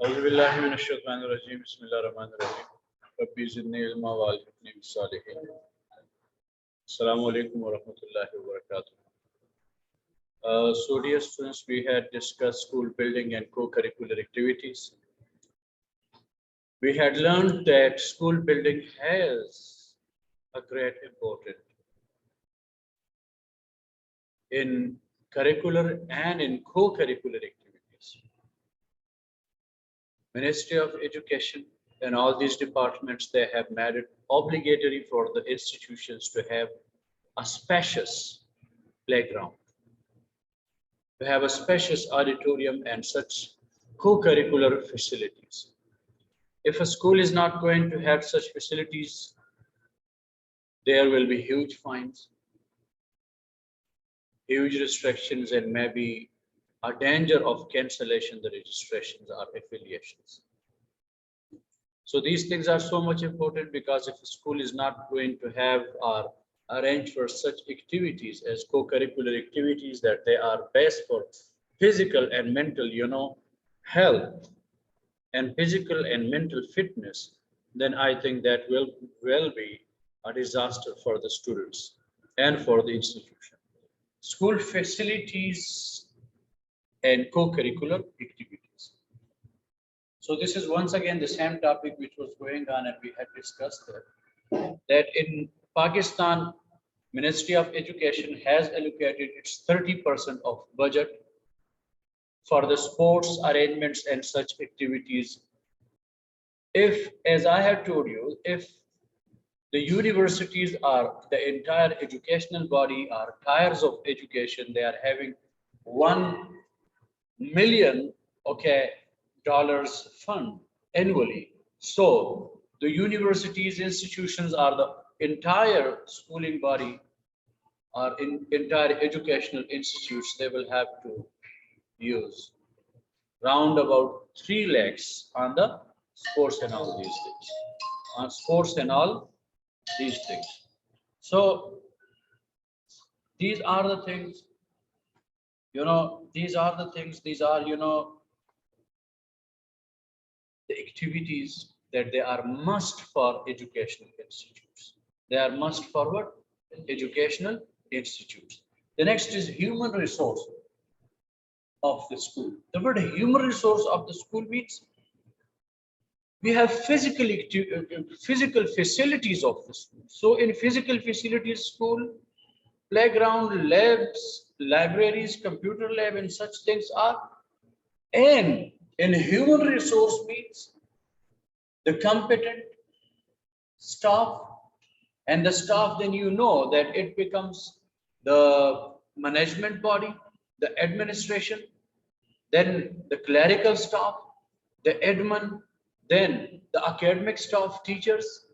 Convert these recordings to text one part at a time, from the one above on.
औज़ुबिल्लाहि मिनश्शैतानिर्रजीम बिस्मिल्लाहिर्रहमानिर्रहीम रब्बी ज़िदनी इल्मा वअल्हिक़नी बिस्सालिहीन अस्सलामु अलैकुम व रहमतुल्लाहि व बरकातुहू. So dear students, we had discussed school building and co-curricular activities. We had learned that school building has a great importance in curricular and in co-curricular activities. Ministry of Education and all these departments, they have made it obligatory for the institutions to have a spacious playground, to have a spacious auditorium and such co-curricular facilities. If a school is not going to have such facilities, there will be huge fines, huge restrictions, and maybe a danger of cancellation the registrations or affiliations. So these things are so much important, because if a school is not going to have or arrange for such activities as co-curricular activities, that they are best for physical and mental, health and physical and mental fitness, then I think that will be a disaster for the students and for the institution. School facilities and co-curricular activities. So this is once again the same topic which was going on, and we had discussed that in Pakistan, Ministry of Education has allocated its 30% of budget for the sports arrangements and such activities. If, as I have told you, if the universities are the entire educational body are tiers of education, they are having $1 million dollars fund annually. So the universities, institutions are the entire schooling body or entire educational institutes, they will have to use round about 3 lakhs on the sports and all these things. On sports and all these things. So these are the things, these are the things, these are, the activities that they are must for educational institutes. They are must for what? Educational institutes. The next is human resource of the school. The word human resource of the school means we have physical facilities of the school. So in physical facilities, school, playground, labs, libraries, computer lab, and such things are. And in human resource means the competent staff, and the staff, then that it becomes the management body, the administration, then the clerical staff, the admin, then the academic staff, teachers,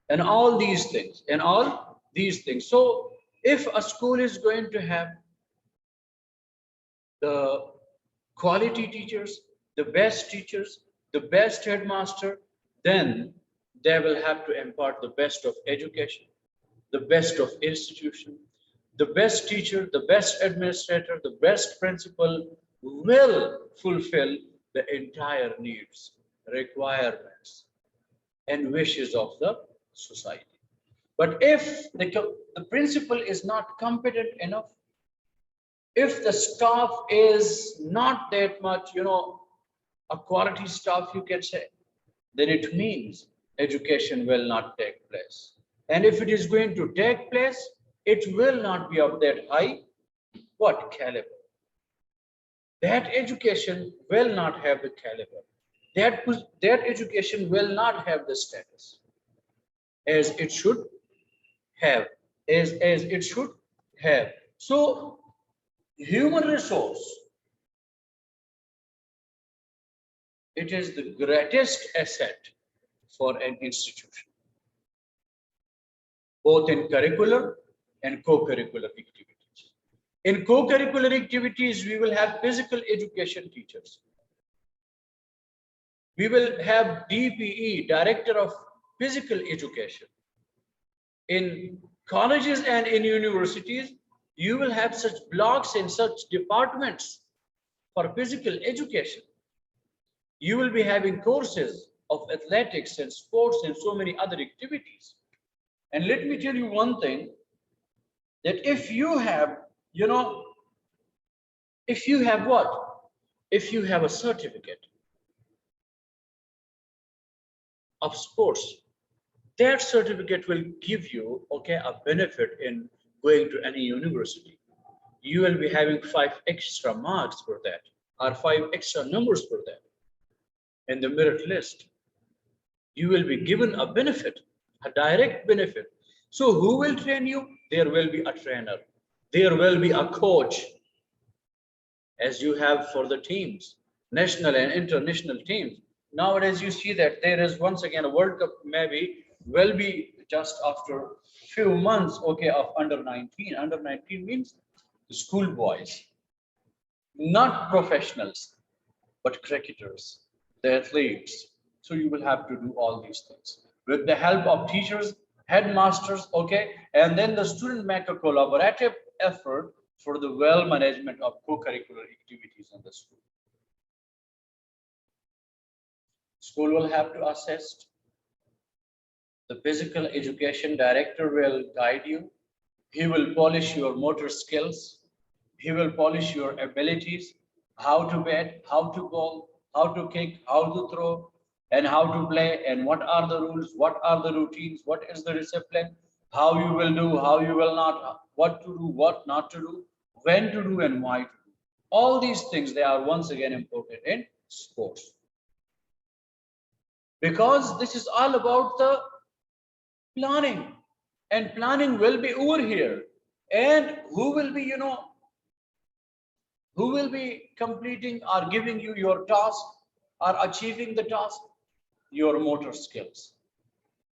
and all these things, So if a school is going to have the quality teachers, the best headmaster, then they will have to impart the best of education, the best of institution, the best teacher, the best administrator, the best principal will fulfill the entire needs, requirements, and wishes of the society. But if the principal is not competent enough, if the staff is not that much, a quality staff, you can say, then it means education will not take place. And if it is going to take place, it will not be of that high, caliber. That education will not have the caliber. That education will not have the status as it should have, as it should have. So human resource, it is the greatest asset for an institution, both in curricular and co-curricular activities. In co-curricular activities, we will have physical education teachers. We will have DPE, Director of Physical Education. In colleges and in universities, you will have such blocks and such departments for physical education. You will be having courses of athletics and sports and so many other activities. And let me tell you one thing, that if you have, you know, if you have what? If you have a certificate of sports, that certificate will give you, okay, a benefit in going to any university. You will be having 5 extra marks for that, or 5 extra numbers for that in the merit list. You will be given a benefit, a direct benefit. So who will train you? There will be a trainer. There will be a coach, as you have for the teams, national and international teams. Nowadays, you see that there is once again a World Cup, maybe will be just after few months, okay, of under 19. Under 19 means the school boys, not professionals, but cricketers, the athletes. So you will have to do all these things with the help of teachers, headmasters, okay, and then the student make a collaborative effort for the well management of co-curricular activities in the school. School will have to assist. The physical education director will guide you. He will polish your motor skills. He will polish your abilities, how to bat, how to bowl, how to kick, how to throw, and how to play, and what are the rules, what are the routines, what is the discipline, how you will do, how you will not, what to do, what not to do, when to do, and why to do. All these things, they are once again important in sports. Because this is all about the planning, and planning will be over here. And who will be, who will be completing or giving you your task or achieving the task? Your motor skills.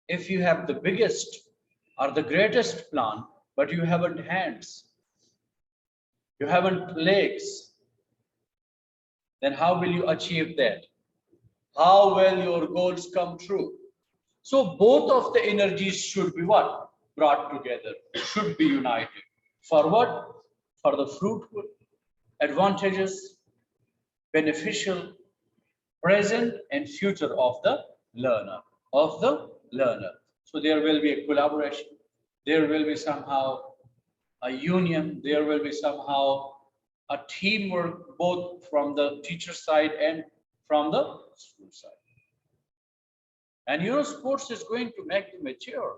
If you have the biggest or the greatest plan, but you haven't hands, you haven't legs, then how will you achieve that? How will your goals come true? So both of the energies should be what? Brought together, should be united. For what? For the fruitful, advantageous, beneficial, present and future of the learner, So there will be a collaboration. There will be somehow a union. There will be somehow a teamwork, both from the teacher side and from the school side. And sports is going to make you mature.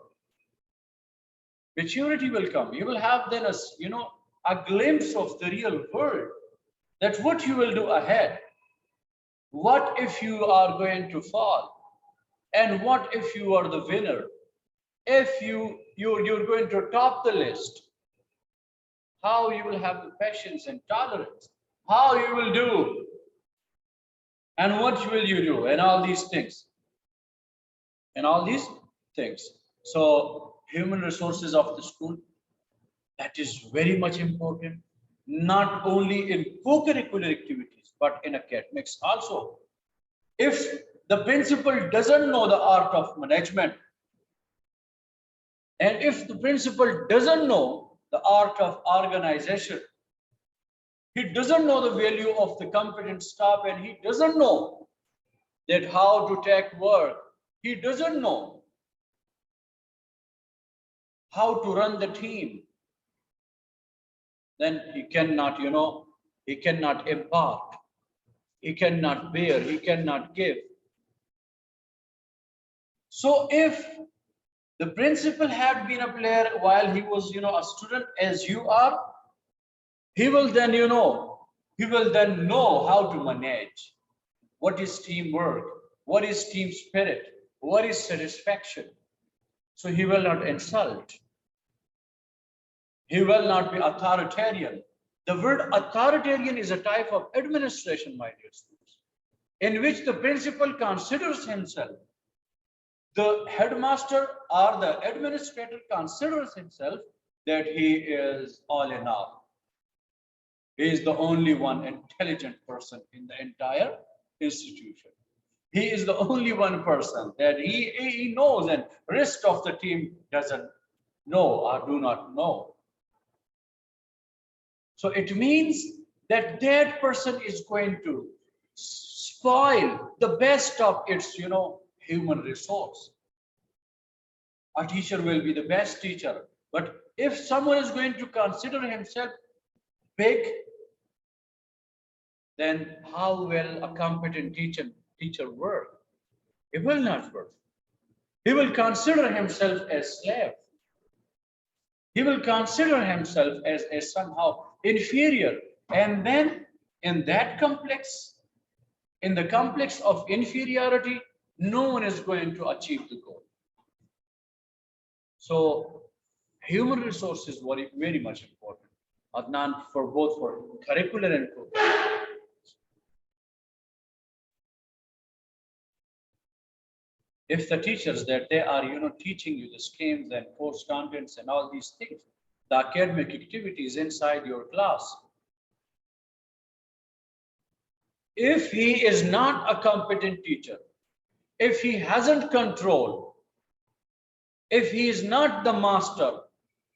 Maturity will come. You will have then a glimpse of the real world. That's what you will do ahead. What if you are going to fall? And what if you are the winner? If you're going to top the list, how you will have the patience and tolerance, how you will do, and what will you do, and all these things. So human resources of the school, that is very much important, not only in co-curricular activities, but in academics also. If the principal doesn't know the art of management, and if the principal doesn't know the art of organization, he doesn't know the value of the competent staff, and he doesn't know that how to take work, he doesn't know how to run the team, then he cannot, he cannot impart, he cannot bear, he cannot give. So if the principal had been a player while he was, a student as you are, he will then, know how to manage. What is teamwork? What is team spirit? What is satisfaction? So he will not insult. He will not be authoritarian. The word authoritarian is a type of administration, my dear students, in which the principal considers himself, the headmaster or the administrator considers himself that he is all in all. He is the only one intelligent person in the entire institution. He is the only one person that he knows, and rest of the team doesn't know or do not know. So it means that that person is going to spoil the best of its, human resource. A teacher will be the best teacher. But if someone is going to consider himself big, then how will a competent teacher work? He will not work. He will consider himself as slave. He will consider himself as somehow inferior. And then in that complex, in the complex of inferiority, no one is going to achieve the goal. So human resource is very much important, Adnan, for both for curricular and co-curricular. If the teachers that they are, teaching you the schemes and course contents and all these things, the academic activities inside your class, if he is not a competent teacher, if he hasn't control, if he is not the master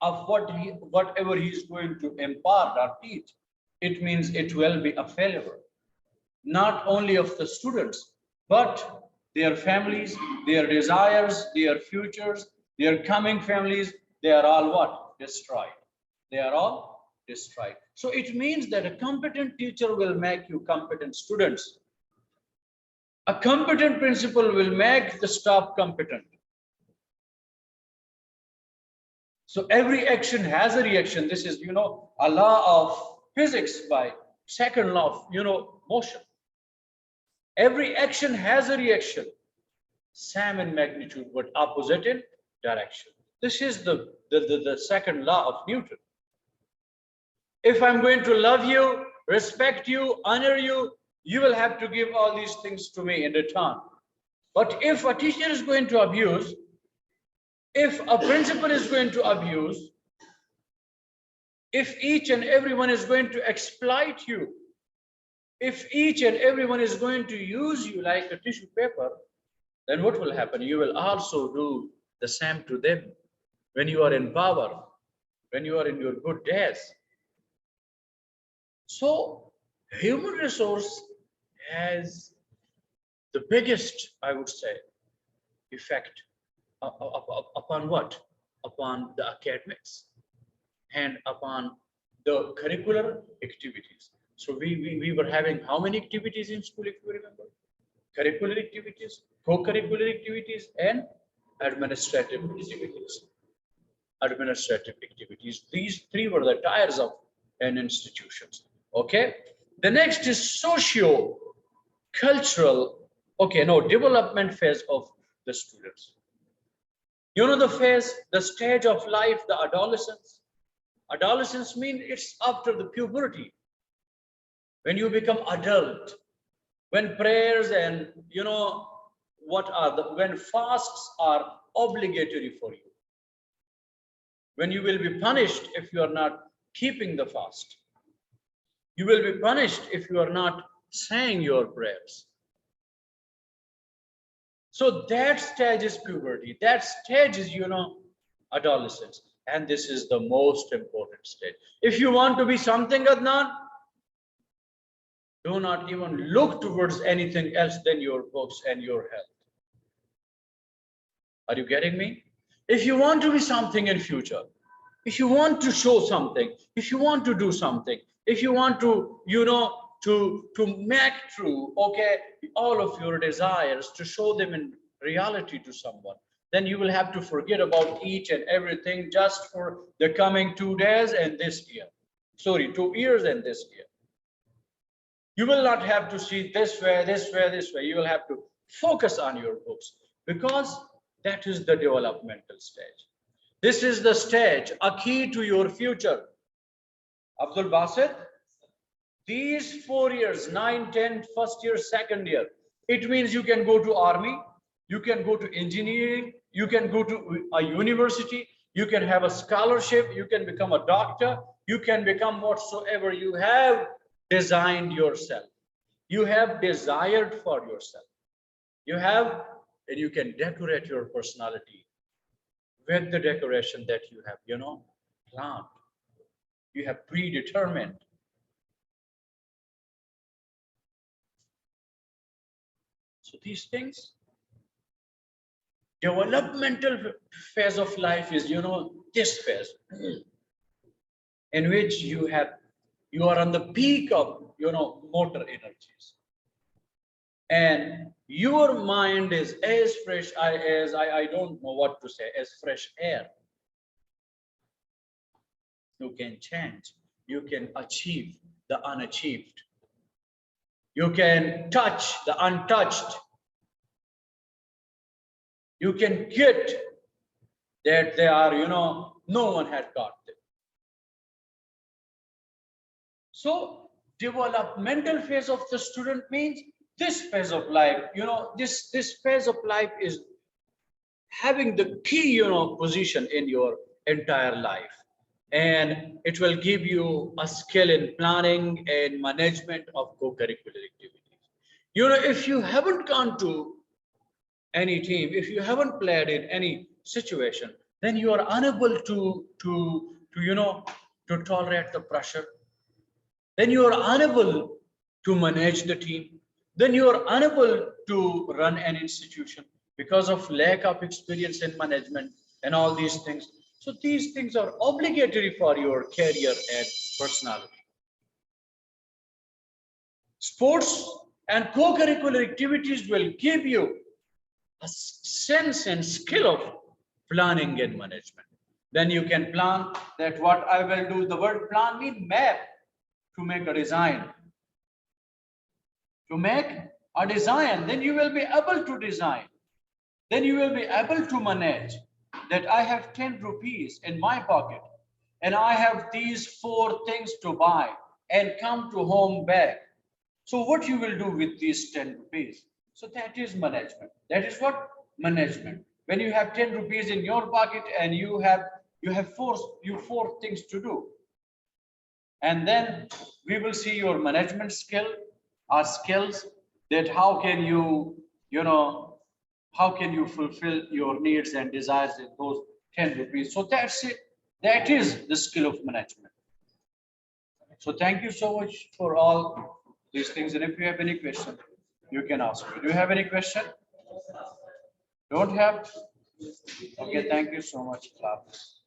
of whatever he is going to impart or teach, it means it will be a failure, not only of the students, but their families, their desires, their futures, their coming families, they are all what? Destroyed. They are all destroyed. So it means that a competent teacher will make you competent students. A competent principal will make the staff competent. So every action has a reaction. This is, a law of physics by second law of, motion. Every action has a reaction, same in magnitude, but opposite in direction. This is the second law of Newton. If I'm going to love you, respect you, honor you, you will have to give all these things to me in return. But if a teacher is going to abuse, if a principal is going to abuse, if each and everyone is going to exploit you, if each and everyone is going to use you like a tissue paper, then what will happen? You will also do the same to them when you are in power, when you are in your good days. So human resource has the biggest, I would say, effect upon what? Upon the academics and upon the curricular activities. So we were having how many activities in school, if you remember? Curricular activities, co-curricular activities, and administrative activities. Administrative activities. These three were the tires of an institution. Okay. The next is socio-cultural, development phase of the students. You know the phase, the stage of life, the adolescence. Adolescence means it's after the puberty. When you become adult, when prayers and when fasts are obligatory for you, when you will be punished if you are not keeping the fast, you will be punished if you are not saying your prayers. So that stage is puberty, that stage is adolescence, and this is the most important stage. If you want to be something, Adnan, do not even look towards anything else than your books and your health. Are you getting me? If you want to be something in future, if you want to show something, if you want to do something, if you want to, to make true, all of your desires, to show them in reality to someone, then you will have to forget about each and everything just for the coming 2 days and this year. Sorry, 2 years and this year. You will not have to see this way, this way, this way. You will have to focus on your books, because that is the developmental stage. This is the stage, a key to your future. Abdul Basit, these 4 years, 9, 10, first year, second year, it means you can go to army, you can go to engineering, you can go to a university, you can have a scholarship, you can become a doctor, you can become whatsoever you have designed yourself. You have desired for yourself. You have, and you can decorate your personality with the decoration that you have, planned. You have predetermined. So these things, developmental phase of life is, this phase in which you are on the peak of, motor energies. And your mind is as fresh as I don't know what to say, as fresh air. You can change, you can achieve the unachieved, you can touch the untouched, you can get that they are, no one had got them. So developmental phase of the student means this phase of life, this phase of life is having the key, position in your entire life. And it will give you a skill in planning and management of co-curricular activities. If you haven't gone to any team, if you haven't played in any situation, then you are unable to tolerate the pressure. Then you are unable to manage the team. Then you are unable to run an institution because of lack of experience in management and all these things. So these things are obligatory for your career and personality. Sports and co-curricular activities will give you a sense and skill of planning and management. Then you can plan that what I will do. The word plan means map, to make a design. To make a design, then you will be able to design. Then you will be able to manage that I have 10 rupees in my pocket and I have these 4 things to buy and come to home back. So what you will do with these 10 rupees? So that is management. That is what? Management. When you have 10 rupees in your pocket and you have four things to do. And then we will see your management skill, our skills, that how can you, how can you fulfill your needs and desires in those 10 rupees. So that's it. That is the skill of management. So thank you so much for all these things. And if you have any question, you can ask me. Do you have any question? Don't have? Okay, thank you so much, class.